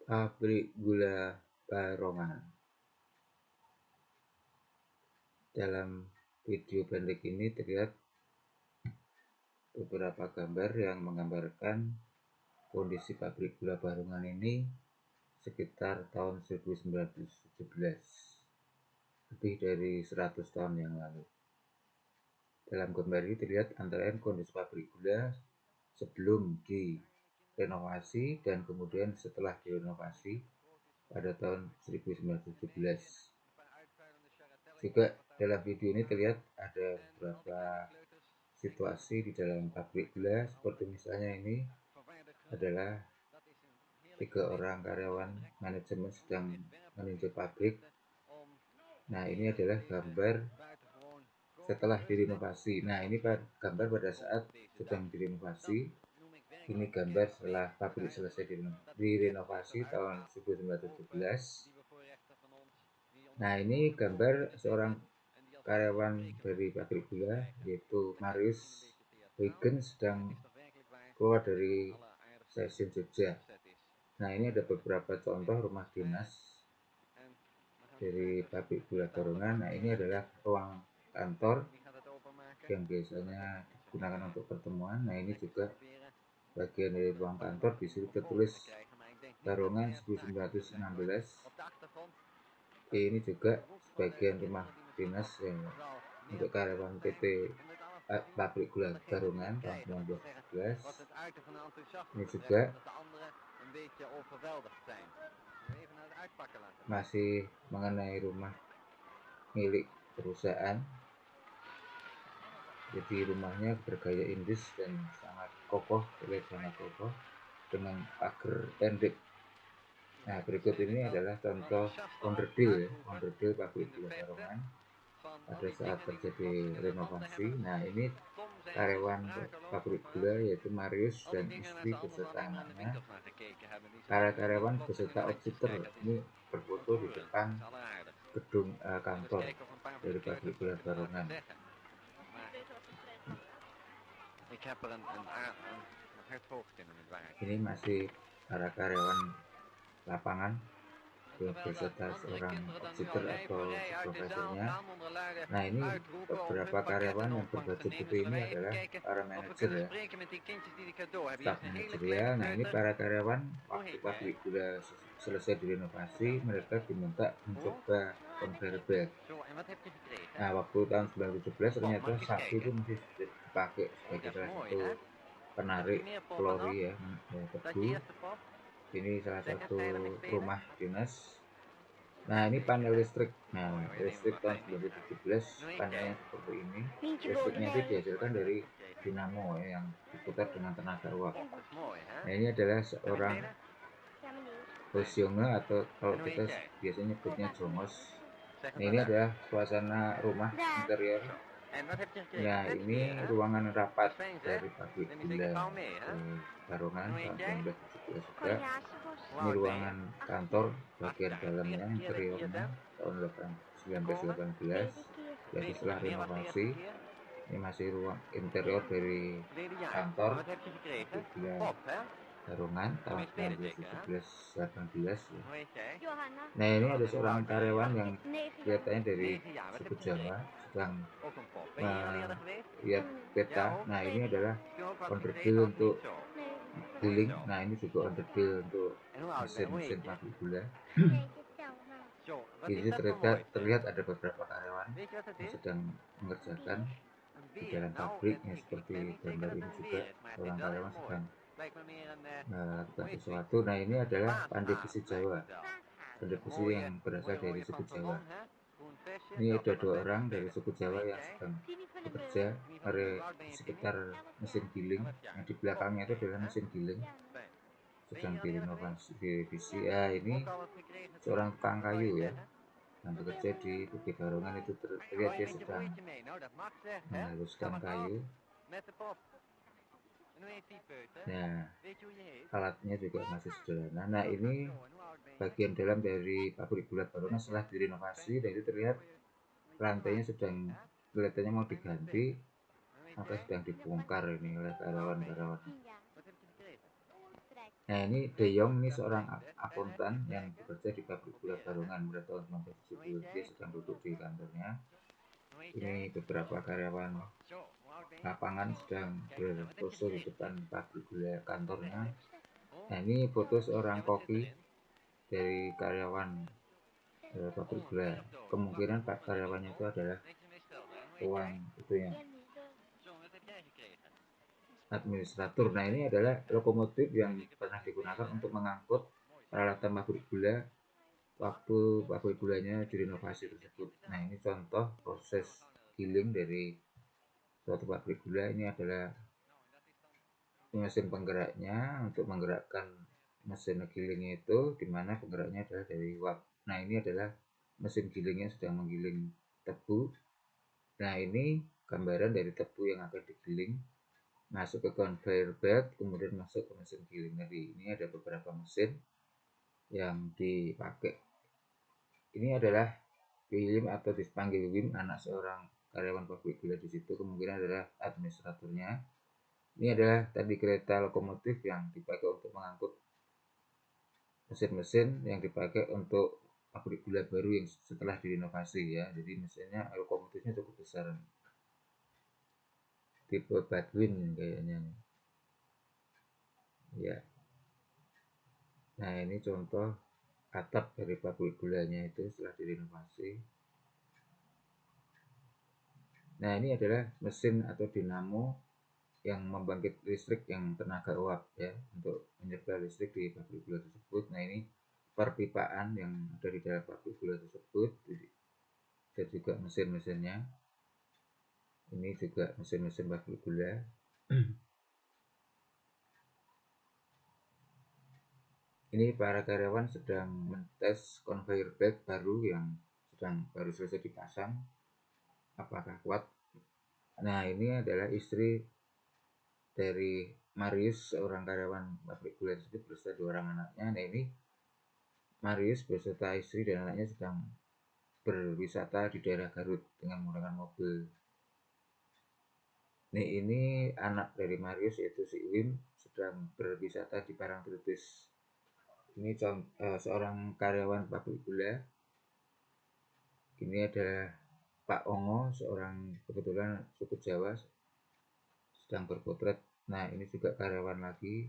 Pabrik gula Barongan. Dalam video pendek ini terlihat beberapa gambar yang menggambarkan kondisi pabrik gula Barongan ini sekitar tahun 1917, lebih dari 100 tahun yang lalu. Dalam gambar ini terlihat antara lain kondisi pabrik gula sebelum direnovasi dan kemudian setelah direnovasi pada tahun 1917. Juga dalam video ini terlihat ada beberapa situasi di dalam pabrik gula, seperti misalnya ini adalah 3 orang karyawan manajemen sedang meninjau pabrik. Nah, ini adalah gambar setelah direnovasi. Nah, ini gambar pada saat sedang direnovasi. Ini gambar setelah pabrik selesai direnovasi tahun 1917. Nah, ini gambar seorang karyawan dari pabrik gula, yaitu Marius Huygens, sedang keluar dari stasiun Jogja. Nah, ini ada beberapa contoh rumah dinas dari pabrik gula Barongan. Nah, ini adalah ruang kantor yang biasanya digunakan untuk pertemuan. Nah, ini juga bagian dari ruang kantor. Di situ tertulis Barongan 1916. Ini juga sebagian rumah dinas yang untuk karyawan PT pabrik gula Barongan tahun 1917. Ini juga masih mengenai rumah milik perusahaan. Jadi rumahnya bergaya Inggris dan sangat kokoh, terlihat sangat kokoh dengan pagar pendek. Nah, berikut ini adalah contoh onderdil pabrik gula Barongan pada saat terjadi renovasi. Nah, ini karyawan pabrik gula yaitu Marius dan istri beserta anaknya. Para karyawan beserta outsider ini berfoto di depan gedung kantor dari pabrik gula Barongan. Ini masih para karyawan lapangan beserta seorang outsider atau supervisornya. Nah, ini beberapa karyawan yang berbaju putih ini adalah para manajer ya, staf manajerial. Nah, ini para karyawan waktu pabrik gula selesai direnovasi, mereka diminta mencoba conveyor belt. Nah, waktu tahun 1917 ternyata sapi itu masih dipakai sebagai salah satu penarik kalori ya, tebu. Ini salah satu rumah dinas. Nah, ini panel listrik. Nah, listrik tahun 1917 panelnya seperti ini. Listriknya itu dihasilkan dari dinamo ya, yang diputar dengan tenaga uap. Nah, ini adalah seorang Hosionge atau kalau kita biasanya nyebutnya jongos. Nah, ini adalah suasana rumah interior. Nah, ini ruangan rapat dari pabrik gula Barongan tahun 1917 juga. Ini ruangan kantor bagian dalamnya, interiornya tahun 1918 ya, setelah renovasi. Ini masih ruang interior dari kantor pabrik gula Barongan tahun 1917-18 ya. Nah, ini ada seorang karyawan yang kelihatannya dari suku Jawa sedang melihat peta. Nah, ini adalah onderdil untuk giling. Nah, ini juga onderdil untuk mesin pabrik gula. Di sini terlihat ada beberapa karyawan yang sedang mengerjakan di dalam pabrik, ya, seperti gambar ini juga seorang karyawan sedang melakukan sesuatu. Nah, ini adalah pandai besi Jawa, pandai besi yang berasal dari suku Jawa. Ini ada 2 orang dari suku Jawa yang sedang bekerja di sekitar mesin giling. Yang di belakangnya itu adalah mesin giling sedang direnovasi, direvisi. Ya, ini seorang tukang kayu ya yang bekerja di Bukit Barongan. Itu terlihat dia sedang menghaluskan kayu. Nah, alatnya juga masih sederhana. Nah, ini bagian dalam dari pabrik gula Barongan setelah direnovasi, dan itu terlihat lantainya sedang kelihatannya mau diganti atau sedang dibongkar ini oleh karyawan-karyawan. Nah, ini De Jong ini seorang akuntan yang bekerja di pabrik gula Barongan pada tahun 1970. Dia sedang duduk di kantornya. Ini beberapa karyawan lapangan sedang berpose di depan pabrik gula kantornya. Nah, ini foto seorang koki dari karyawan pabrik gula. Kemungkinan pak karyawannya itu adalah tuang itunya, administratur. Nah, ini adalah lokomotif yang pernah digunakan untuk mengangkut peralatan pabrik gula waktu pabrik gulanya direnovasi tersebut. Nah, ini contoh proses giling dari suatu pabrik gula. Ini adalah mesin penggeraknya untuk menggerakkan mesin gilingnya itu, dimana penggeraknya adalah dari uap. Nah, ini adalah mesin gilingnya sedang menggiling tebu. Nah, ini gambaran dari tebu yang akan digiling masuk ke conveyor belt, kemudian masuk ke mesin giling tadi. Ini ada beberapa mesin yang dipakai. Ini adalah William atau dipanggil Wim, anak seorang karyawan pabrik gula di situ, kemungkinan adalah administratornya. Ini adalah tadi kereta lokomotif yang dipakai untuk mengangkut mesin-mesin yang dipakai untuk pabrik gula baru yang setelah direnovasi ya. Jadi mesinnya lokomotifnya cukup besar. Tipe Badwin kayaknya. Ya. Nah, ini contoh atap dari pabrik gulanya itu setelah direnovasi. Nah, ini adalah mesin atau dinamo yang membangkit listrik yang tenaga uap ya, untuk menyerap listrik di pabrik gula tersebut. Nah, ini perpipaan yang ada di dalam pabrik gula tersebut dan juga mesin-mesinnya. Ini juga mesin-mesin pabrik gula. Ini para karyawan sedang mentes conveyor belt baru yang baru selesai dipasang. Apakah kuat? Nah, ini adalah istri dari Marius, seorang karyawan pabrik gula tersebut beserta 2 orang anaknya. Nah, ini Marius beserta istri dan anaknya sedang berwisata di daerah Garut dengan menggunakan mobil. Ini anak dari Marius yaitu si Wim sedang berwisata di Parangtritis. Ini seorang karyawan pabrik gula. Ini adalah Pak Ongo, seorang kebetulan suku Jawa, sedang berpotret. Nah, ini juga karyawan lagi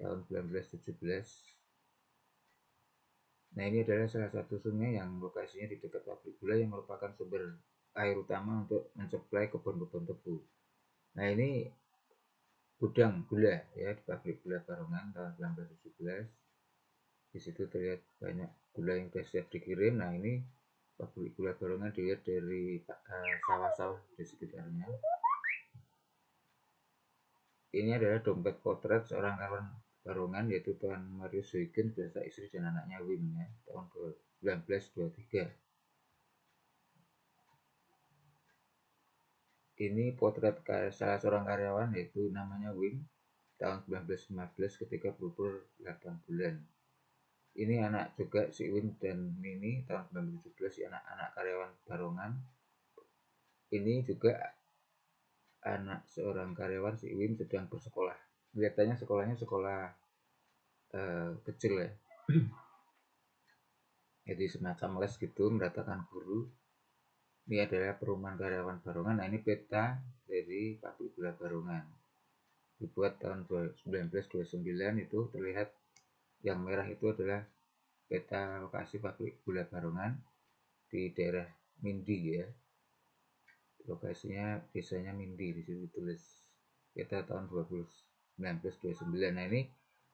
tahun 1917. Nah, ini adalah salah satu sungai yang lokasinya di dekat pabrik gula yang merupakan sumber air utama untuk mensuplai kebun-kebun tebu. Nah, ini gudang gula ya di pabrik gula Barongan tahun 1917. Di situ terlihat banyak gula yang sudah siap dikirim. Nah, ini pabrik gula Barongan dilihat dari sawah-sawah di sekitarnya. Ini adalah dompet potret seorang karyawan Barongan yaitu Tuan Marius Huygens beserta istri dan anaknya Wim ya, tahun 1923. Ini potret salah seorang karyawan yaitu namanya Wim tahun 1915 ketika berumur 8 bulan. Ini anak juga si Wim dan Nini tahun 1917, si anak-anak karyawan Barongan. Ini juga anak seorang karyawan si Wim sedang bersekolah. Kelihatannya sekolahnya sekolah kecil ya. Jadi semacam les gitu, meratakan guru. Ini adalah perumahan karyawan Barongan. Nah, ini peta dari pabrik gula Barongan. Dibuat tahun 1929, itu terlihat yang merah itu adalah peta lokasi pabrik gula Barongan di daerah Mindi ya. Lokasinya desanya Mindi, di situ tulis peta tahun 1929. Nah, ini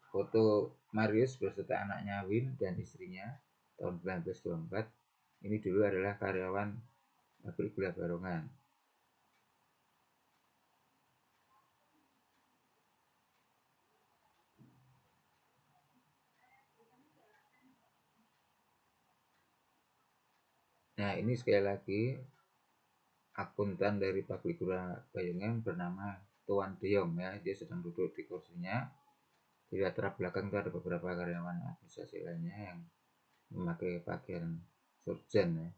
foto Marius beserta anaknya Win dan istrinya tahun 1924. Ini dulu adalah karyawan pabrik gula Barongan. Nah, ini sekali lagi akuntan dari pabrik gula Barongan bernama Tuan De Jong ya. Dia sedang duduk di kursinya. Di latar belakang itu ada beberapa karyawan administrasi lainnya yang memakai pakaian surgeon ya.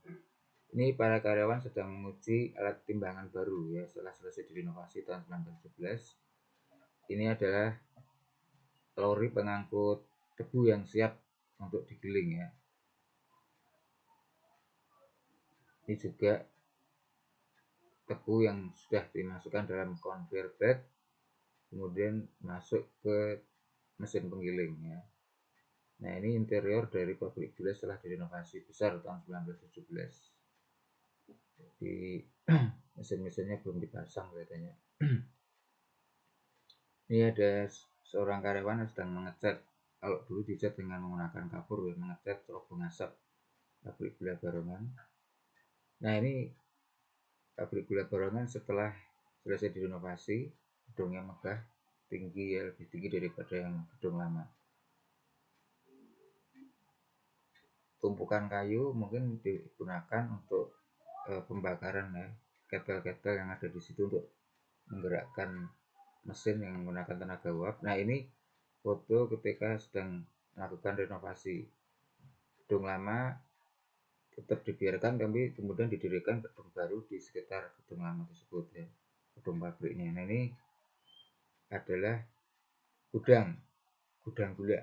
Ini para karyawan sedang menguji alat timbangan baru ya setelah selesai direnovasi tahun 1917. Ini adalah lori pengangkut tebu yang siap untuk digiling ya. Ini juga tebu yang sudah dimasukkan dalam conveyor belt, kemudian masuk ke mesin penggiling ya. Nah, ini interior dari pabrik gula setelah direnovasi besar tahun 1917. Di mesin-mesinnya belum dipasang katanya. Ini ada seorang karyawan yang sedang mengecat. Kalau dulu dicat dengan menggunakan kapur, mengecat terobong asap pabrik gula Barongan. Nah, ini pabrik gula Barongan setelah selesai direnovasi, gedungnya megah, tinggi ya, lebih tinggi daripada yang gedung lama. Tumpukan kayu mungkin digunakan untuk pembakaran ya, ketel-ketel yang ada di situ untuk menggerakkan mesin yang menggunakan tenaga uap. Nah, ini foto ketika sedang melakukan renovasi. Gedung lama tetap dibiarkan, tapi kemudian didirikan gedung baru di sekitar gedung lama tersebut ya, gedung pabriknya. Nah, ini adalah gudang gula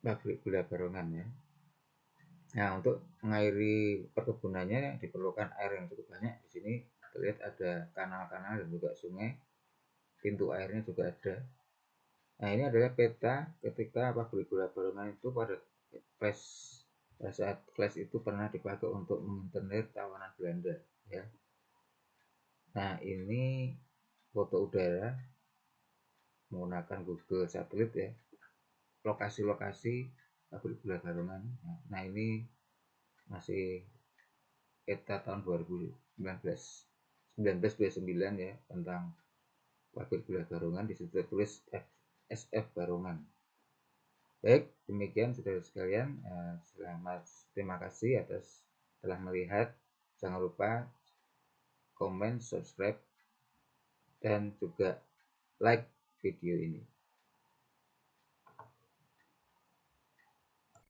pabrik gula Barongan ya. Nah, untuk mengairi perkebunannya diperlukan air yang cukup banyak. Di sini terlihat ada kanal-kanal dan juga sungai, pintu airnya juga ada. Nah, ini adalah peta ketika pabrik gula Barongan itu pada saat Flash itu pernah dipakai untuk menginternet tawanan Belanda ya. Nah, ini foto udara menggunakan Google satelit ya, lokasi-lokasi pabrik gula Barongan. Nah, ini masih peta tahun 1929 ya, tentang pabrik gula Barongan. Di situ tertulis SF Barongan. Baik, demikian saudara sekalian. Terima kasih atas telah melihat. Jangan lupa komen, subscribe, dan juga like video ini.